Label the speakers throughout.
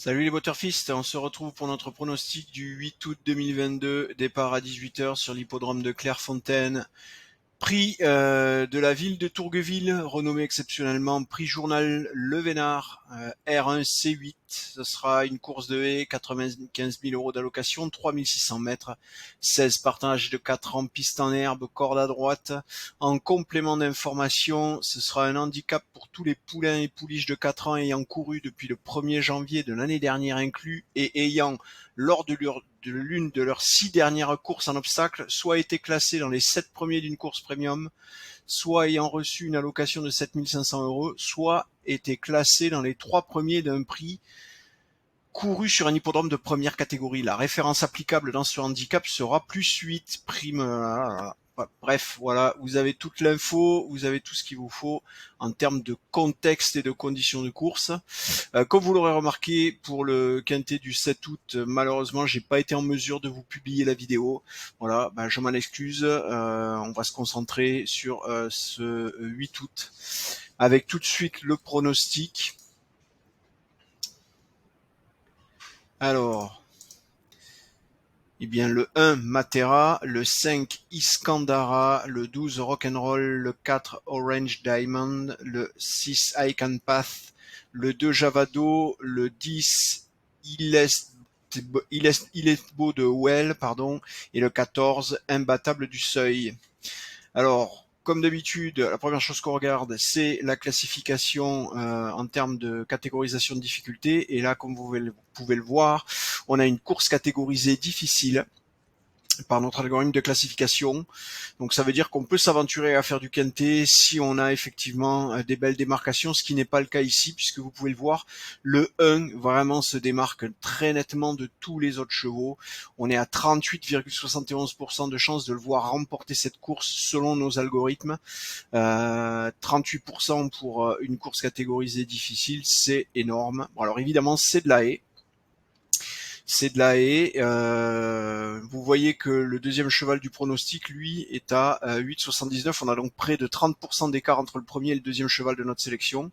Speaker 1: Salut les Waterfist, on se retrouve pour notre pronostic du 8 août 2022, départ à 18 h sur l'hippodrome de Clairefontaine. Prix de la ville de Tourgueville, renommé exceptionnellement Prix Journal Le Vénard, R1C8. Ce sera une course de haies, 95 000 € d'allocation, 3600 mètres, 16 partages de 4 ans, piste en herbe, corde à droite. En complément d'information, ce sera un handicap pour tous les poulains et pouliches de 4 ans ayant couru depuis le 1er janvier de l'année dernière inclus et ayant, lors de l'une de leurs 6 dernières courses en obstacle, soit été classés dans les 7 premiers d'une course premium, soit ayant reçu une allocation de 7 500 €, soit été classés dans les 3 premiers d'un prix couru sur un hippodrome de première catégorie. La référence applicable dans ce handicap sera +8 prime. Bref, voilà, vous avez toute l'info, vous avez tout ce qu'il vous faut en termes de contexte et de conditions de course. Comme vous l'aurez remarqué, pour le quintet du 7 août, malheureusement, j'ai pas été en mesure de vous publier la vidéo. Voilà, je m'en excuse. On va se concentrer sur ce 8 août avec tout de suite le pronostic. Alors, le 1 Matera, le 5 Iskandara, le 12 Rock'n'Roll, le 4 Orange Diamond, le 6 I Can Path, le 2 Javado, le 10 Ilesbo de Well, et le 14 Imbattable du Seuil. Alors, comme d'habitude, la première chose qu'on regarde, c'est la classification en termes de catégorisation de difficulté. Et là, comme vous pouvez le voir, on a une course catégorisée difficile par notre algorithme de classification. Donc ça veut dire qu'on peut s'aventurer à faire du quintet si on a effectivement des belles démarcations, ce qui n'est pas le cas ici, puisque vous pouvez le voir, le 1 vraiment se démarque très nettement de tous les autres chevaux. On est à 38,71% de chances de le voir remporter cette course selon nos algorithmes. 38% pour une course catégorisée difficile, c'est énorme. Bon, alors évidemment, c'est de la haie. Vous voyez que le deuxième cheval du pronostic, lui, est à 8,79. On a donc près de 30% d'écart entre le premier et le deuxième cheval de notre sélection.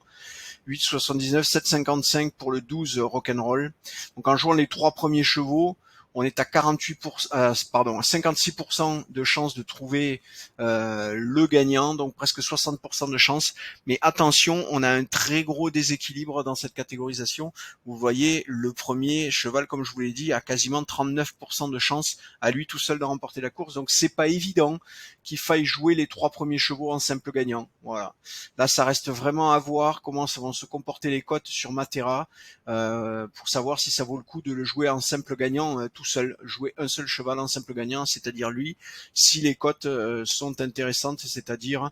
Speaker 1: 8,79, 7,55 pour le 12 Rock'n'Roll. Donc en jouant les 3 premiers chevaux, on est à 56% de chance de trouver le gagnant, donc presque 60% de chance. Mais attention, on a un très gros déséquilibre dans cette catégorisation. Vous voyez, le premier cheval, comme je vous l'ai dit, a quasiment 39% de chance à lui tout seul de remporter la course. Donc c'est pas évident qu'il faille jouer les 3 premiers chevaux en simple gagnant. Voilà. Là, ça reste vraiment à voir comment vont se comporter les cotes sur Matera pour savoir si ça vaut le coup de le jouer en simple gagnant tout seul, jouer un seul cheval en simple gagnant, c'est-à-dire lui, si les cotes sont intéressantes, c'est-à-dire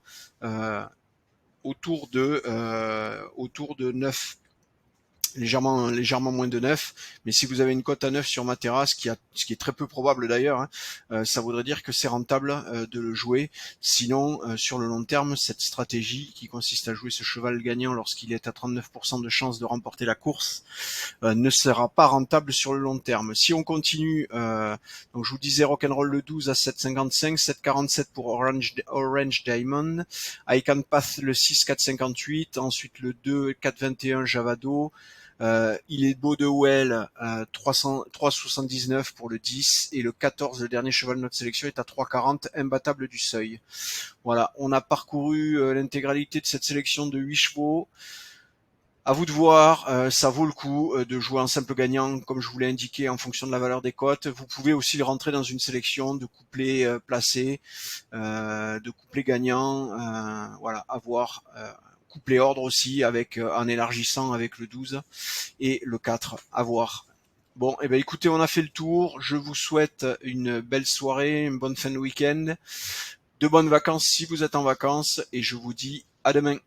Speaker 1: autour de 9, légèrement moins de 9, mais si vous avez une cote à 9 sur Matera, ce qui est très peu probable d'ailleurs, ça voudrait dire que c'est rentable de le jouer. Sinon, sur le long terme, cette stratégie qui consiste à jouer ce cheval gagnant lorsqu'il est à 39% de chance de remporter la course ne sera pas rentable sur le long terme. Si on continue, donc je vous disais Rock'n'Roll le 12 à 7,55, 7,47 pour Orange Diamond, I Can Path le 6, 4,58, ensuite le 2, 4,21 Javado, il est beau de Well, 3,79 pour le 10, et le 14, le dernier cheval de notre sélection, est à 3,40, Imbattable du Seuil. Voilà, on a parcouru l'intégralité de cette sélection de 8 chevaux. À vous de voir, ça vaut le coup de jouer en simple gagnant, comme je vous l'ai indiqué, en fonction de la valeur des cotes. Vous pouvez aussi le rentrer dans une sélection de couplets placés, de couplets gagnants, voilà, à voir. Couplet ordre aussi, avec en élargissant avec le 12 et le 4, à voir. Bon, écoutez, on a fait le tour. Je vous souhaite une belle soirée, une bonne fin de week-end, de bonnes vacances si vous êtes en vacances, et je vous dis à demain.